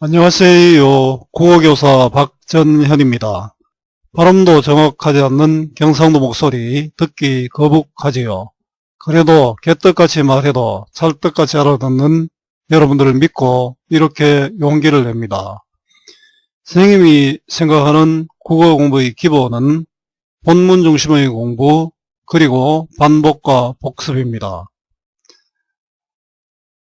안녕하세요. 국어교사 박전현입니다. 발음도 정확하지 않는 경상도 목소리 듣기 거북하지요. 그래도 개떡같이 말해도 찰떡같이 알아듣는 여러분들을 믿고 이렇게 용기를 냅니다. 선생님이 생각하는 국어 공부의 기본은 본문 중심의 공부 그리고 반복과 복습입니다.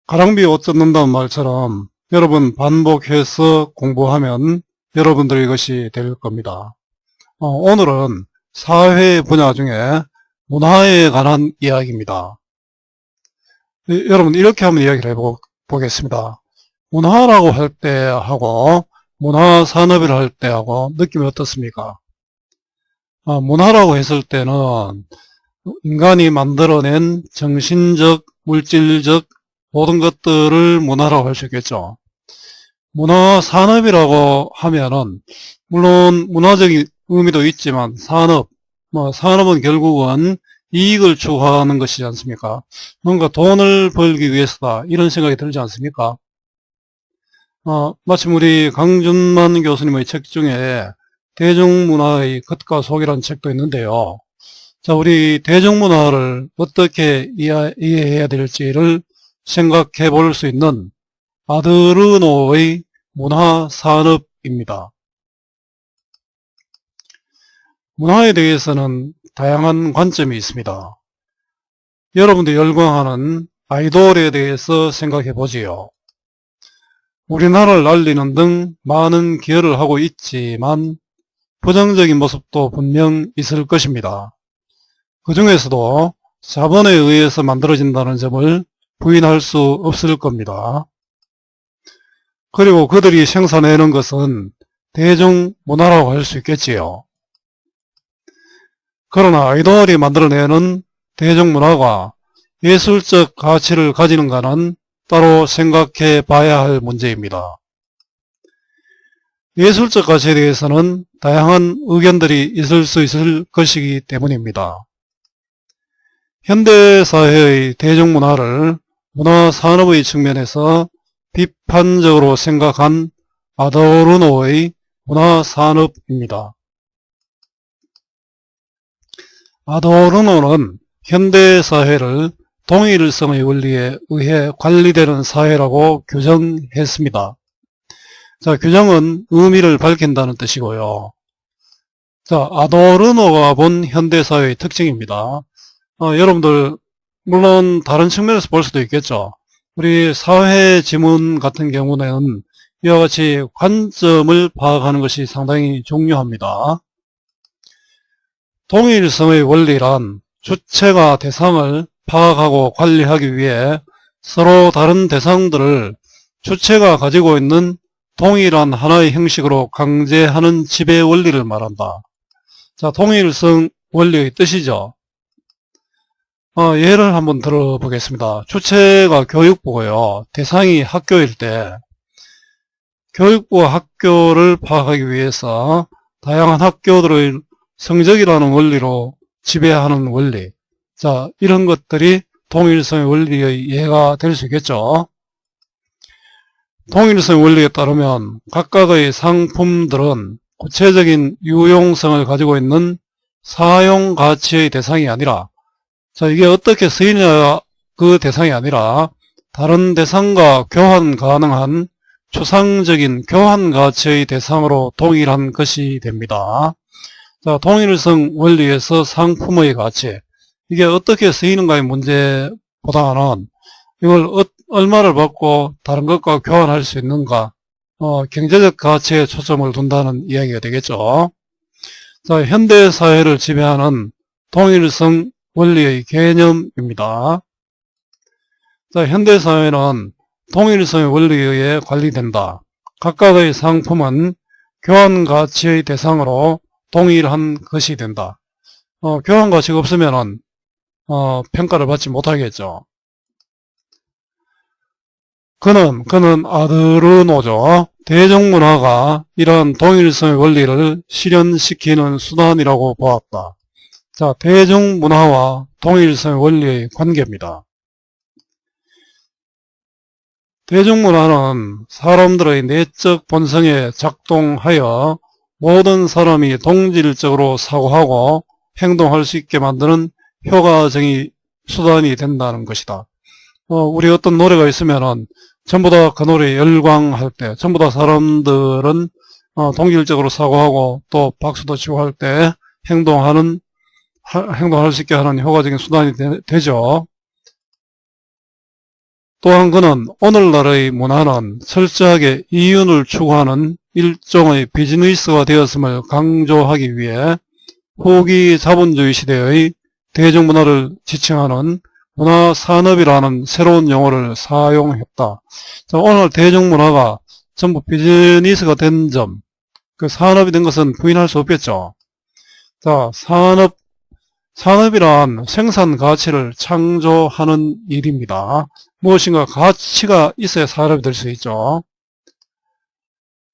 가랑비 옷 젖는다는 말처럼 여러분 반복해서 공부하면 여러분들의 것이 될 겁니다. 오늘은 사회 분야 중에 문화에 관한 이야기입니다. 여러분 이렇게 한번 이야기를 해보겠습니다. 문화라고 할 때하고 문화산업이라 할 때하고 느낌이 어떻습니까? 문화라고 했을 때는 인간이 만들어낸 정신적, 물질적 모든 것들을 문화라고 할 수 있겠죠. 문화산업이라고 하면은 물론 문화적인 의미도 있지만 산업은 결국은 이익을 추구하는 것이지 않습니까? 뭔가 돈을 벌기 위해서다 이런 생각이 들지 않습니까? 마침 우리 강준만 교수님의 책 중에 대중문화의 겉과 속이라는 책도 있는데요. 자, 우리 대중문화를 어떻게 이해해야 될지를 생각해 볼 수 있는 아드르노의 문화산업입니다. 문화에 대해서는 다양한 관점이 있습니다. 여러분들이 열광하는 아이돌에 대해서 생각해 보지요. 우리나라를 알리는 등 많은 기여를 하고 있지만 부정적인 모습도 분명 있을 것입니다. 그 중에서도 자본에 의해서 만들어진다는 점을 부인할 수 없을 겁니다. 그리고 그들이 생산해내는 것은 대중문화라고 할 수 있겠지요. 그러나 아이돌이 만들어내는 대중문화가 예술적 가치를 가지는가는 따로 생각해 봐야 할 문제입니다. 예술적 가치에 대해서는 다양한 의견들이 있을 수 있을 것이기 때문입니다. 현대사회의 대중문화를 문화산업의 측면에서 비판적으로 생각한 아도르노의 문화산업입니다. 아도르노는 현대사회를 동일성의 원리에 의해 관리되는 사회라고 규정했습니다. 자, 규정은 의미를 밝힌다는 뜻이고요. 자, 아도르노가 본 현대사회의 특징입니다. 여러분들 물론 다른 측면에서 볼 수도 있겠죠. 우리 사회지문 같은 경우는 이와 같이 관점을 파악하는 것이 상당히 중요합니다. 동일성의 원리란 주체가 대상을 파악하고 관리하기 위해 서로 다른 대상들을 주체가 가지고 있는 동일한 하나의 형식으로 강제하는 지배 원리를 말한다. 자, 동일성 원리의 뜻이죠. 예를 한번 들어보겠습니다. 주체가 교육부고요. 대상이 학교일 때 교육부와 학교를 파악하기 위해서 다양한 학교들의 성적이라는 원리로 지배하는 원리. 자, 이런 것들이 동일성의 원리의 예가 될 수 있겠죠. 동일성의 원리에 따르면 각각의 상품들은 구체적인 유용성을 가지고 있는 사용 가치의 대상이 아니라 자, 이게 어떻게 쓰이냐 그 대상이 아니라 다른 대상과 교환 가능한 추상적인 교환 가치의 대상으로 동일한 것이 됩니다. 자, 동일성 원리에서 상품의 가치, 이게 어떻게 쓰이는가의 문제보다는 이걸 얼마를 받고 다른 것과 교환할 수 있는가, 경제적 가치에 초점을 둔다는 이야기가 되겠죠. 자, 현대사회를 지배하는 동일성 원리의 개념입니다. 자, 현대사회는 동일성의 원리에 의해 관리된다. 각각의 상품은 교환 가치의 대상으로 동일한 것이 된다. 교환 가치가 없으면 평가를 받지 못하겠죠. 그는 아드르노죠. 대중문화가 이러한 동일성의 원리를 실현시키는 수단이라고 보았다. 자, 대중문화와 동일성의 원리의 관계입니다. 대중문화는 사람들의 내적 본성에 작동하여 모든 사람이 동질적으로 사고하고 행동할 수 있게 만드는 효과적인 수단이 된다는 것이다. 우리 어떤 노래가 있으면은 전부 다 그 노래에 열광할 때, 전부 다 사람들은 동질적으로 사고하고 또 박수도 치고 할 때 행동할 수 있게 하는 효과적인 수단이 되죠. 또한 그는 오늘날의 문화는 철저하게 이윤을 추구하는 일종의 비즈니스가 되었음을 강조하기 위해 후기 자본주의 시대의 대중문화를 지칭하는 문화산업이라는 새로운 용어를 사용했다. 자, 오늘 대중문화가 전부 비즈니스가 된 점, 그 산업이 된 것은 부인할 수 없겠죠. 자, 산업이란 생산 가치를 창조하는 일입니다. 무엇인가 가치가 있어야 산업이 될 수 있죠.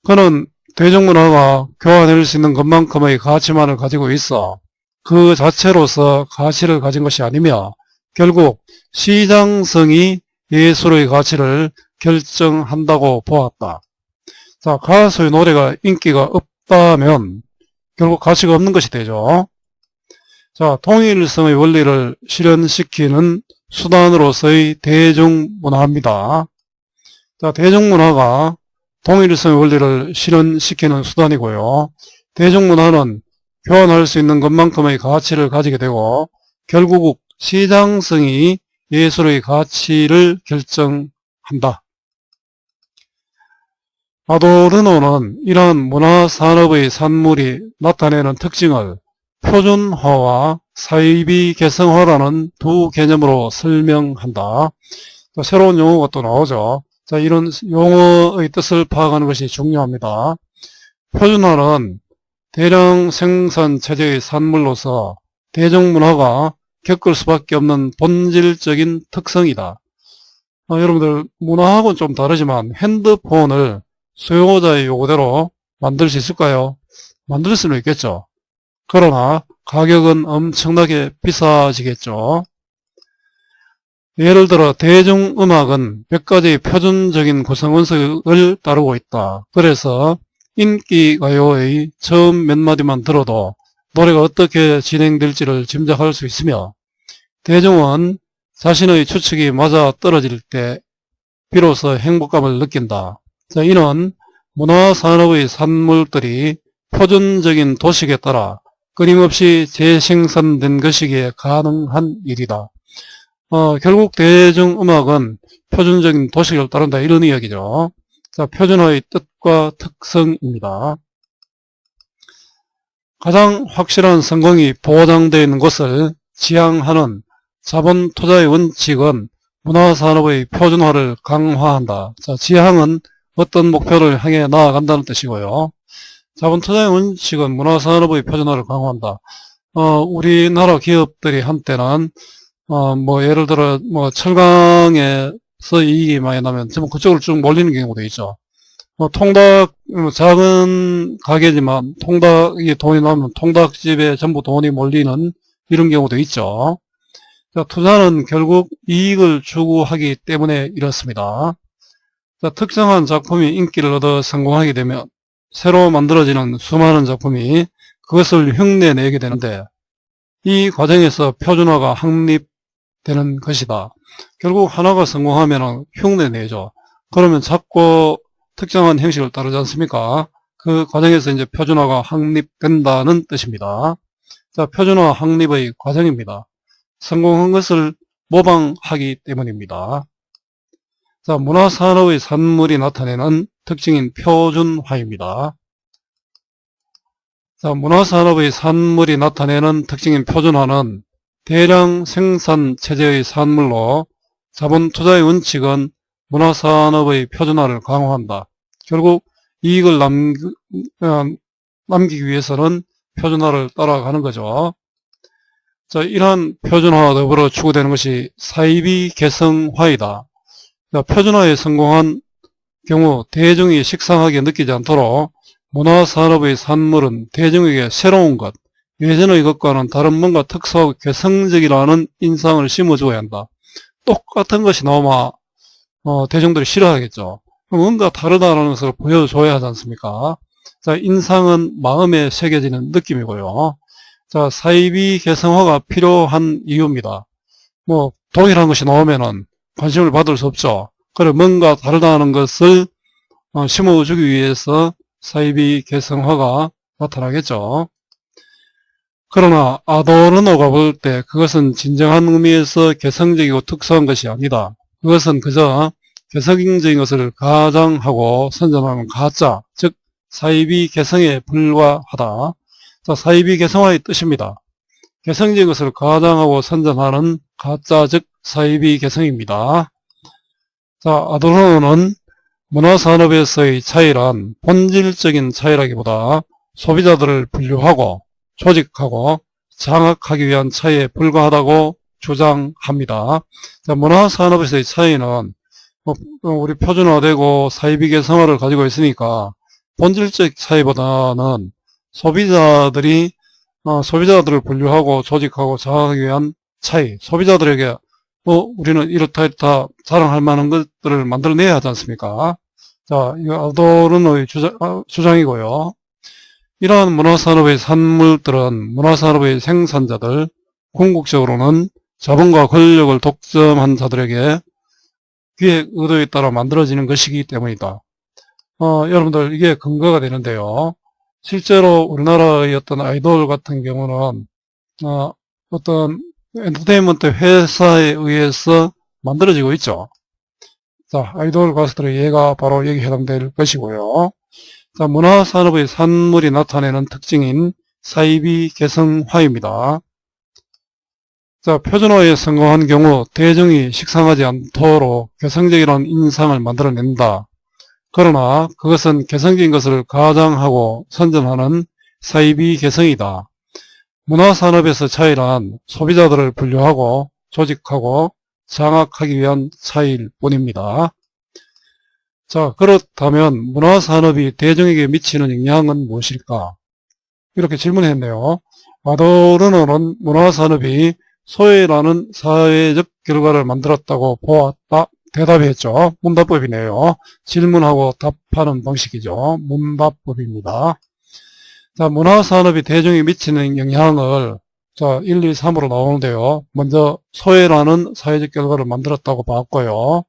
그는 대중문화가 교환할 수 있는 것만큼의 가치만을 가지고 있어 그 자체로서 가치를 가진 것이 아니며 결국 시장성이 예술의 가치를 결정한다고 보았다. 자, 가수의 노래가 인기가 없다면 결국 가치가 없는 것이 되죠. 자, 통일성의 원리를 실현시키는 수단으로서의 대중문화입니다. 자, 대중문화가 통일성의 원리를 실현시키는 수단이고요. 대중문화는 교환할 수 있는 것만큼의 가치를 가지게 되고 결국 시장성이 예술의 가치를 결정한다. 아도르노는 이러한 문화산업의 산물이 나타내는 특징을 표준화와 사이비 개성화라는 두 개념으로 설명한다. 새로운 용어가 또 나오죠. 자, 이런 용어의 뜻을 파악하는 것이 중요합니다. 표준화는 대량 생산 체제의 산물로서 대중문화가 겪을 수밖에 없는 본질적인 특성이다. 여러분들 문화하고는 좀 다르지만 핸드폰을 소유자의 요구대로 만들 수 있을까요? 만들 수는 있겠죠. 그러나 가격은 엄청나게 비싸지겠죠. 예를 들어 대중음악은 몇 가지 표준적인 구성원석을 따르고 있다. 그래서 인기가요의 처음 몇 마디만 들어도 노래가 어떻게 진행될지를 짐작할 수 있으며 대중은 자신의 추측이 맞아 떨어질 때 비로소 행복감을 느낀다. 자, 이는 문화산업의 산물들이 표준적인 도식에 따라 끊임없이 재생산된 것이기에 가능한 일이다. 결국 대중음악은 표준적인 도식을 따른다 이런 이야기죠. 자, 표준화의 뜻과 특성입니다. 가장 확실한 성공이 보장되어 있는 것을 지향하는 자본 투자의 원칙은 문화산업의 표준화를 강화한다. 자, 지향은 어떤 목표를 향해 나아간다는 뜻이고요. 자본 투자의 원칙은 문화산업의 표준화를 강화한다. 우리나라 기업들이 한때는 예를 들어 철강에서 이익이 많이 나면 전부 그쪽으로 쭉 몰리는 경우도 있죠. 작은 가게지만 통닭이 돈이 나면 통닭집에 전부 돈이 몰리는 이런 경우도 있죠. 자, 투자는 결국 이익을 추구하기 때문에 이렇습니다. 자, 특정한 작품이 인기를 얻어 성공하게 되면 새로 만들어지는 수많은 작품이 그것을 흉내내게 되는데 이 과정에서 표준화가 확립되는 것이다. 결국 하나가 성공하면 흉내내죠. 그러면 자꾸 특정한 형식을 따르지 않습니까? 그 과정에서 이제 표준화가 확립된다는 뜻입니다. 자, 표준화 확립의 과정입니다. 성공한 것을 모방하기 때문입니다. 자, 문화산업의 산물이 나타내는 특징인 표준화입니다. 자, 문화산업의 산물이 나타내는 특징인 표준화는 대량 생산 체제의 산물로 자본 투자의 원칙은 문화산업의 표준화를 강화한다. 결국 이익을 남기기 위해서는 표준화를 따라가는 거죠. 자, 이러한 표준화와 더불어 추구되는 것이 사이비 개성화이다. 자, 표준화에 성공한 경우 대중이 식상하게 느끼지 않도록 문화산업의 산물은 대중에게 새로운 것, 예전의 것과는 다른 뭔가 특수하고 개성적이라는 인상을 심어주어야 한다. 똑같은 것이 나오면 대중들이 싫어하겠죠. 그럼 뭔가 다르다는 것을 보여줘야 하지 않습니까? 자, 인상은 마음에 새겨지는 느낌이고요. 자, 사이비 개성화가 필요한 이유입니다. 뭐 동일한 것이 나오면은 관심을 받을 수 없죠. 그래 뭔가 다르다는 것을 심어주기 위해서 사이비 개성화가 나타나겠죠. 그러나 아도르노가 볼 때 그것은 진정한 의미에서 개성적이고 특수한 것이 아니다. 그것은 그저 개성적인 것을 가장하고 선전하는 가짜, 즉 사이비 개성에 불과하다. 자, 사이비 개성화의 뜻입니다. 개성적인 것을 가장하고 선전하는 가짜, 즉 사이비 개성입니다. 자, 아도르노는 문화산업에서의 차이란 본질적인 차이라기보다 소비자들을 분류하고 조직하고 장악하기 위한 차이에 불과하다고 주장합니다. 자, 문화산업에서의 차이는 우리 표준화되고 사이비 개성화를 가지고 있으니까 본질적 차이보다는 소비자들을 분류하고 조직하고 장악하기 위한 차이, 소비자들에게 우리는 이렇다 자랑할 만한 것들을 만들어내야 하지 않습니까? 자, 이거 아도르노의 주장이고요. 이러한 문화산업의 산물들은 문화산업의 생산자들, 궁극적으로는 자본과 권력을 독점한 자들에게 기획 의도에 따라 만들어지는 것이기 때문이다. 여러분들 이게 근거가 되는데요. 실제로 우리나라의 어떤 아이돌 같은 경우는 어떤 엔터테인먼트 회사에 의해서 만들어지고 있죠. 자, 아이돌 가수들의 예가 바로 여기 해당될 것이고요. 자, 문화산업의 산물이 나타내는 특징인 사이비 개성화입니다. 자, 표준화에 성공한 경우 대중이 식상하지 않도록 개성적이라는 인상을 만들어낸다. 그러나 그것은 개성적인 것을 가장하고 선전하는 사이비 개성이다. 문화산업에서 차이란 소비자들을 분류하고 조직하고 장악하기 위한 차이일 뿐입니다. 자, 그렇다면 문화산업이 대중에게 미치는 영향은 무엇일까? 이렇게 질문했네요. 아도르노는 문화산업이 소외라는 사회적 결과를 만들었다고 보았다. 대답했죠. 문답법이네요. 질문하고 답하는 방식이죠. 문답법입니다. 자, 문화산업이 대중에 미치는 영향을 자, 1, 2, 3으로 나오는데요. 먼저 소외라는 사회적 결과를 만들었다고 봤고요.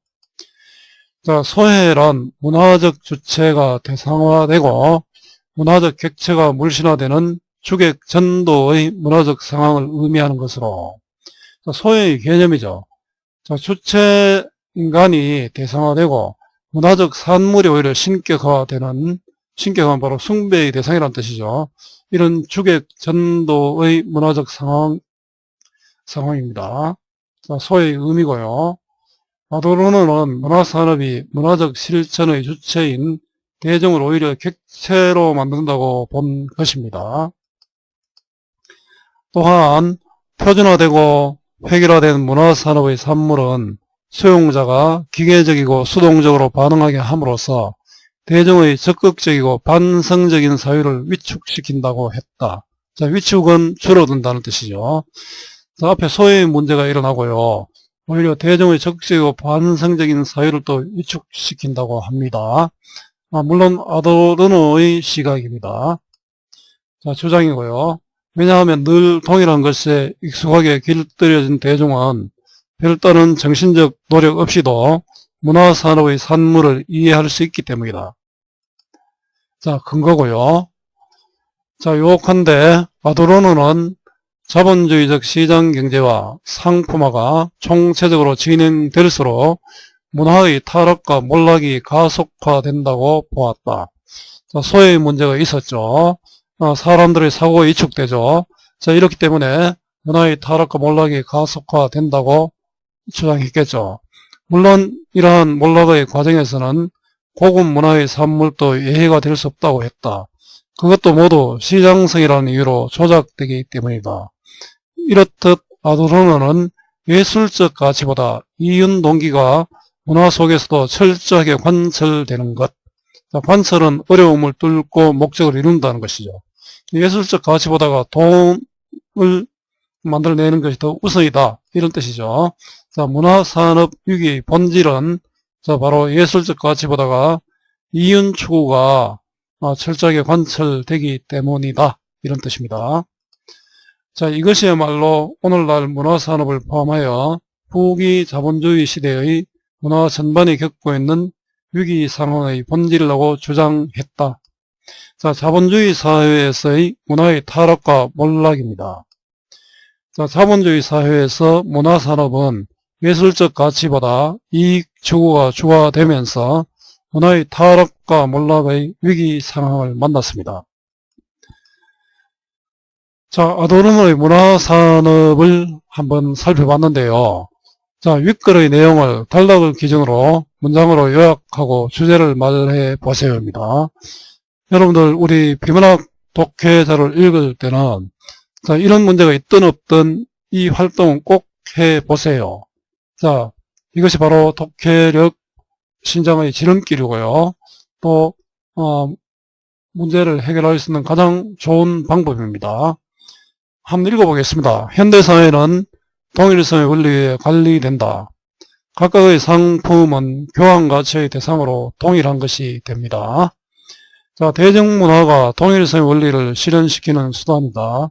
자, 소외란 문화적 주체가 대상화되고 문화적 객체가 물신화되는 주객 전도의 문화적 상황을 의미하는 것으로 자, 소외의 개념이죠. 자, 주체 인간이 대상화되고 문화적 산물이 오히려 신격화되는 신격화는 바로 숭배의 대상이라는 뜻이죠. 이런 주객 전도의 문화적 상황입니다. 자, 소외의 의미고요. 아도르노는 문화산업이 문화적 실천의 주체인 대중을 오히려 객체로 만든다고 본 것입니다. 또한 표준화되고 획일화된 문화산업의 산물은 수용자가 기계적이고 수동적으로 반응하게 함으로써 대중의 적극적이고 반성적인 사유를 위축시킨다고 했다. 자, 위축은 줄어든다는 뜻이죠. 자, 앞에 소외의 문제가 일어나고요. 오히려 대중의 적극적이고 반성적인 사유를 또 위축시킨다고 합니다. 물론 아도르노의 시각입니다. 자, 주장이고요. 왜냐하면 늘 동일한 것에 익숙하게 길들여진 대중은 별다른 정신적 노력 없이도 문화산업의 산물을 이해할 수 있기 때문이다. 자, 근거고요. 자, 요컨대 아도르노는 자본주의적 시장경제와 상품화가 총체적으로 진행될수록 문화의 타락과 몰락이 가속화된다고 보았다. 자, 소외의 문제가 있었죠. 사람들의 사고가 위축되죠. 자, 이렇기 때문에 문화의 타락과 몰락이 가속화된다고 주장했겠죠. 물론 이러한 몰락의 과정에서는 고급 문화의 산물도 예외가 될 수 없다고 했다. 그것도 모두 시장성이라는 이유로 조작되기 때문이다. 이렇듯 아도르노는 예술적 가치보다 이윤 동기가 문화 속에서도 철저하게 관철되는 것. 자, 관철은 어려움을 뚫고 목적을 이룬다는 것이죠. 예술적 가치보다가 돈을 만들어내는 것이 더 우선이다. 이런 뜻이죠. 자, 문화산업 위기의 본질은 자, 바로 예술적 가치보다가 이윤 추구가 철저하게 관철되기 때문이다. 이런 뜻입니다. 자, 이것이야말로 오늘날 문화산업을 포함하여 후기 자본주의 시대의 문화 전반이 겪고 있는 위기 상황의 본질이라고 주장했다. 자, 자본주의 사회에서의 문화의 타락과 몰락입니다. 자, 자본주의 사회에서 문화산업은 예술적 가치보다 이익 추구가 주화되면서 문화의 타락과 몰락의 위기 상황을 만났습니다. 자, 아도르노의 문화산업을 한번 살펴봤는데요. 자, 윗글의 내용을 단락을 기준으로 문장으로 요약하고 주제를 말해 보세요입니다. 여러분들 우리 비문학 독해자를 읽을 때는 자, 이런 문제가 있든 없든 이 활동은 꼭 해보세요. 자, 이것이 바로 독해력 신장의 지름길이고요. 또 문제를 해결할 수 있는 가장 좋은 방법입니다. 한번 읽어보겠습니다. 현대사회는 동일성의 원리에 관리된다. 각각의 상품은 교환가치의 대상으로 동일한 것이 됩니다. 자, 대중문화가 동일성의 원리를 실현시키는 수단이다.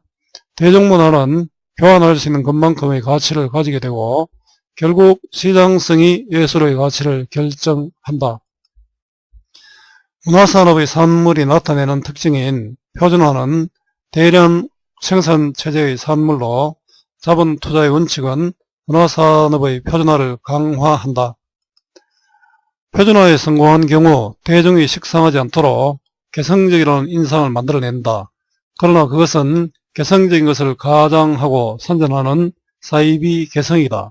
대중문화는 교환할 수 있는 것만큼의 가치를 가지게 되고 결국 시장성이 예술의 가치를 결정한다. 문화산업의 산물이 나타내는 특징인 표준화는 대량 생산체제의 산물로 자본 투자의 원칙은 문화산업의 표준화를 강화한다. 표준화에 성공한 경우 대중이 식상하지 않도록 개성적이라는 인상을 만들어낸다. 그러나 그것은 개성적인 것을 가장하고 선전하는 사이비 개성이다.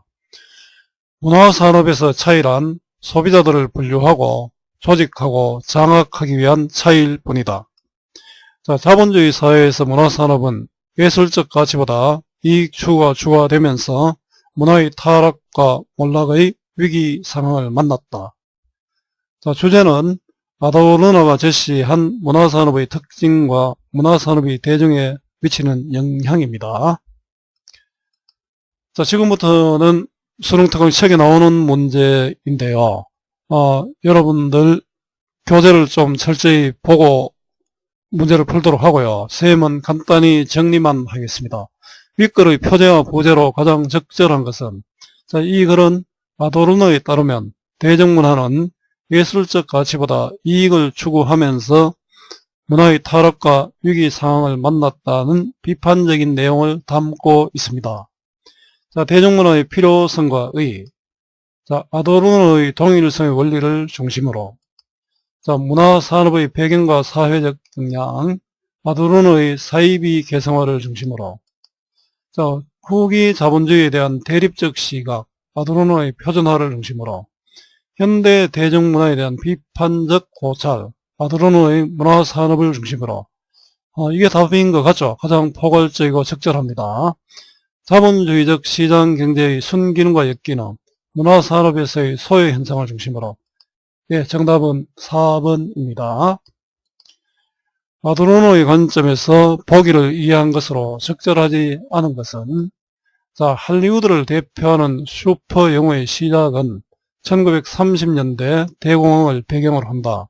문화산업에서 차이란 소비자들을 분류하고 조직하고 장악하기 위한 차이일 뿐이다. 자, 자본주의 사회에서 문화산업은 예술적 가치보다 이익 추구가 주화되면서 문화의 타락과 몰락의 위기 상황을 만났다. 자, 주제는 아도르노가 제시한 문화산업의 특징과 문화산업이 대중에 미치는 영향입니다. 자, 지금부터는 수능특강 책에 나오는 문제인데요. 여러분들 교재를 좀 철저히 보고 문제를 풀도록 하고요. 쌤은 간단히 정리만 하겠습니다. 윗글의 표제와 부제로 가장 적절한 것은 자, 이 글은 아도르노에 따르면 대중문화는 예술적 가치보다 이익을 추구하면서 문화의 타락과 위기 상황을 만났다는 비판적인 내용을 담고 있습니다. 자, 대중문화의 필요성과 의, 자, 아도르노의 동일성의 원리를 중심으로, 자, 문화산업의 배경과 사회적 역량, 아도르노의 사이비 개성화를 중심으로, 자, 후기 자본주의에 대한 대립적 시각, 아도르노의 표준화를 중심으로, 현대 대중문화에 대한 비판적 고찰, 아도르노의 문화산업을 중심으로, 이게 답인 것 같죠? 가장 포괄적이고 적절합니다. 자본주의적 시장경제의 순기능과 역기능, 문화산업에서의 소외 현상을 중심으로, 예, 정답은 4번입니다. 아도르노의 관점에서 보기를 이해한 것으로 적절하지 않은 것은 자, 할리우드를 대표하는 슈퍼 영화의 시작은 1930년대 대공황을 배경으로 한다.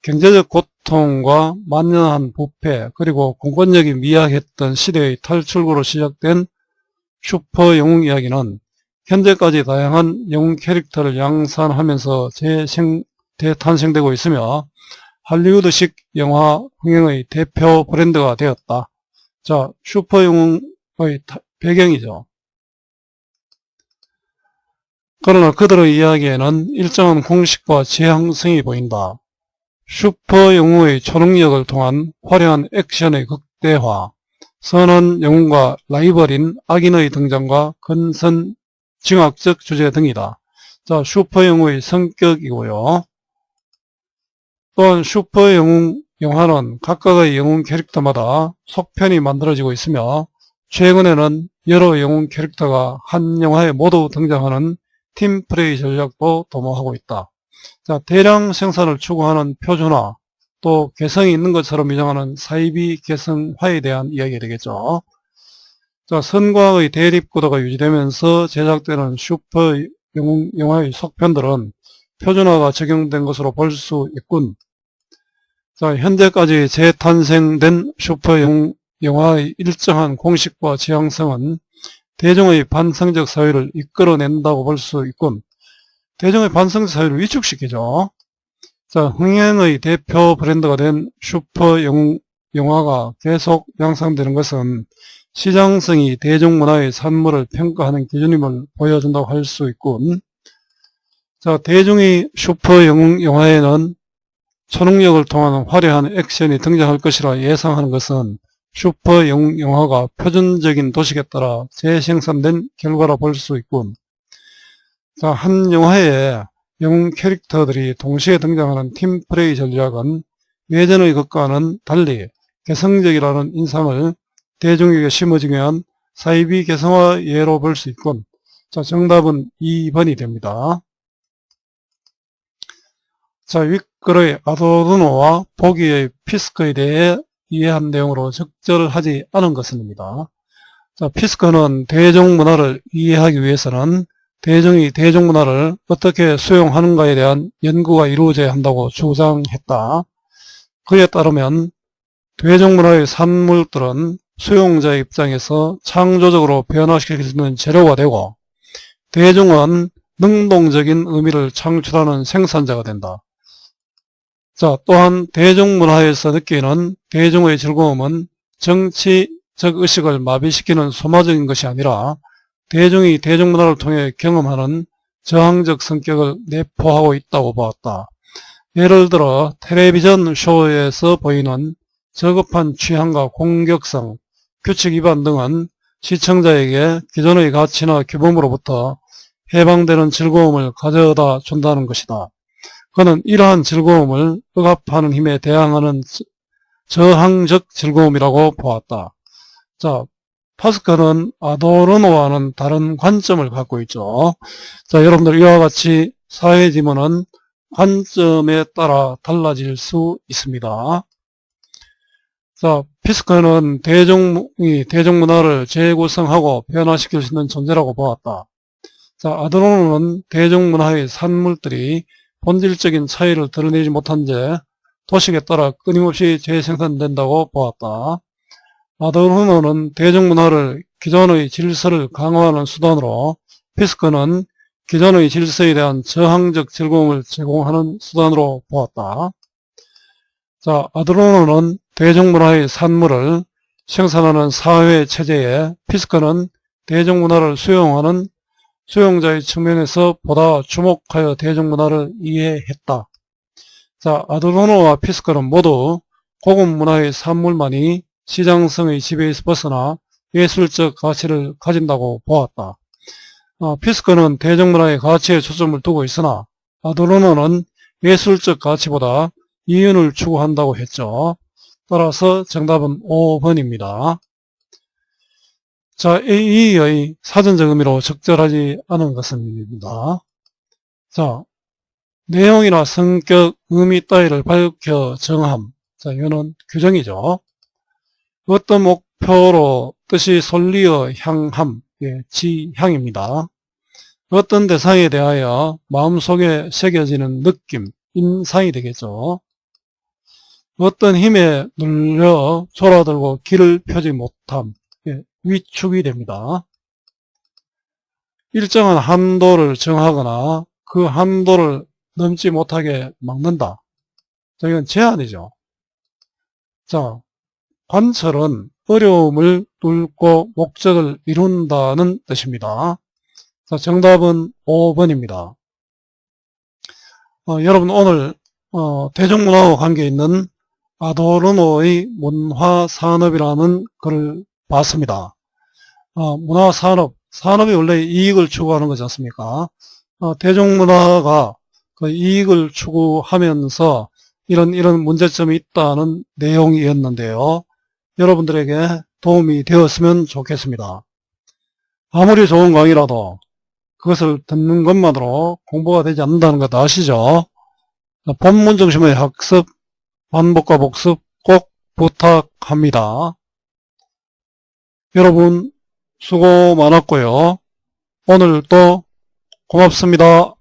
경제적 고통과 만연한 부패 그리고 공권력이 미약했던 시대의 탈출구로 시작된 슈퍼 영웅 이야기는 현재까지 다양한 영웅 캐릭터를 양산하면서 재탄생되고 있으며 할리우드식 영화 흥행의 대표 브랜드가 되었다. 자, 슈퍼 영웅의 배경이죠. 그러나 그들의 이야기에는 일정한 공식과 지향성이 보인다. 슈퍼 영웅의 초능력을 통한 화려한 액션의 극대화, 선한 영웅과 라이벌인 악인의 등장과 근선 징악적 주제 등이다. 자, 슈퍼 영웅의 성격이고요. 또한 슈퍼 영웅 영화는 각각의 영웅 캐릭터마다 속편이 만들어지고 있으며 최근에는 여러 영웅 캐릭터가 한 영화에 모두 등장하는 팀플레이 전략도 도모하고 있다. 자, 대량 생산을 추구하는 표준화, 또 개성이 있는 것처럼 위장하는 사이비 개성화에 대한 이야기가 되겠죠. 자, 선과의 대립구도가 유지되면서 제작되는 슈퍼 영웅 영화의 속편들은 표준화가 적용된 것으로 볼 수 있군. 자, 현재까지 재탄생된 슈퍼 영화의 일정한 공식과 지향성은 대중의 반성적 사회를 이끌어낸다고 볼 수 있군. 대중의 반성적 사회를 위축시키죠. 자, 흥행의 대표 브랜드가 된 슈퍼 영화가 계속 양상되는 것은 시장성이 대중문화의 산물을 평가하는 기준임을 보여준다고 할 수 있군. 자, 대중의 슈퍼 영화에는 초능력을 통한 화려한 액션이 등장할 것이라 예상하는 것은 슈퍼 영화가 표준적인 도식에 따라 재생산된 결과라 볼 수 있군. 자, 한 영화에 영웅 캐릭터들이 동시에 등장하는 팀플레이 전략은 예전의 것과는 달리 개성적이라는 인상을 대중에게 심어주기 위한 사이비 개성화 예로 볼 수 있군. 자, 정답은 2번이 됩니다. 자, 윗글의 아도르노와 보기의 피스크에 대해 이해한 내용으로 적절하지 않은 것입니다. 자, 피스크는 대중문화를 이해하기 위해서는 대중이 대중문화를 어떻게 수용하는가에 대한 연구가 이루어져야 한다고 주장했다. 그에 따르면 대중문화의 산물들은 수용자의 입장에서 창조적으로 변화시킬 수 있는 재료가 되고 대중은 능동적인 의미를 창출하는 생산자가 된다. 자, 또한 대중문화에서 느끼는 대중의 즐거움은 정치적 의식을 마비시키는 소모적인 것이 아니라 대중이 대중문화를 통해 경험하는 저항적 성격을 내포하고 있다고 보았다. 예를 들어 텔레비전 쇼에서 보이는 저급한 취향과 공격성, 규칙 위반 등은 시청자에게 기존의 가치나 규범으로부터 해방되는 즐거움을 가져다 준다는 것이다. 그는 이러한 즐거움을 억압하는 힘에 대항하는 저항적 즐거움이라고 보았다. 자, 파스칼은 아도르노와는 다른 관점을 갖고 있죠. 자, 여러분들 이와 같이 사회 지문은 관점에 따라 달라질 수 있습니다. 자, 피스커는 대중이 대중문화를 재구성하고 변화시킬 수 있는 존재라고 보았다. 자, 아도르노는 대중문화의 산물들이 본질적인 차이를 드러내지 못한 채 도식에 따라 끊임없이 재생산된다고 보았다. 아도르노는 대중문화를 기존의 질서를 강화하는 수단으로, 피스커는 기존의 질서에 대한 저항적 즐거움을 제공하는 수단으로 보았다. 자, 아도르노는 대중문화의 산물을 생산하는 사회 체제에, 피스커는 대중문화를 수용하는 수용자의 측면에서 보다 주목하여 대중문화를 이해했다. 자, 아도르노와 피스커는 모두 고급 문화의 산물만이 시장성의 지배에서 벗어나 예술적 가치를 가진다고 보았다. 피스커는 대중문화의 가치에 초점을 두고 있으나 아도르노는 예술적 가치보다 이윤을 추구한다고 했죠. 따라서 정답은 5번입니다. 자, A의 사전적 의미로 적절하지 않은 것입니다. 자, 내용이나 성격, 의미 따위를 밝혀 정함. 자, 이거는 규정이죠. 어떤 목표로 뜻이 솔리어 향함, 지향입니다. 어떤 대상에 대하여 마음속에 새겨지는 느낌, 인상이 되겠죠. 어떤 힘에 눌려 졸아들고 길을 펴지 못함, 위축이 됩니다. 일정한 한도를 정하거나 그 한도를 넘지 못하게 막는다. 자, 이건 제한이죠. 자, 관철은 어려움을 뚫고 목적을 이룬다는 뜻입니다. 자, 정답은 5번입니다. 여러분 오늘 대중문화와 관계있는 아도르노의 문화산업이라는 글을 봤습니다. 문화산업, 산업이 원래 이익을 추구하는 거지 않습니까? 대중문화가 그 이익을 추구하면서 이런 문제점이 있다는 내용이었는데요. 여러분들에게 도움이 되었으면 좋겠습니다. 아무리 좋은 강의라도 그것을 듣는 것만으로 공부가 되지 않는다는 것 아시죠? 본문 중심의 학습, 반복과 복습 꼭 부탁합니다. 여러분 수고 많았고요. 오늘도 고맙습니다.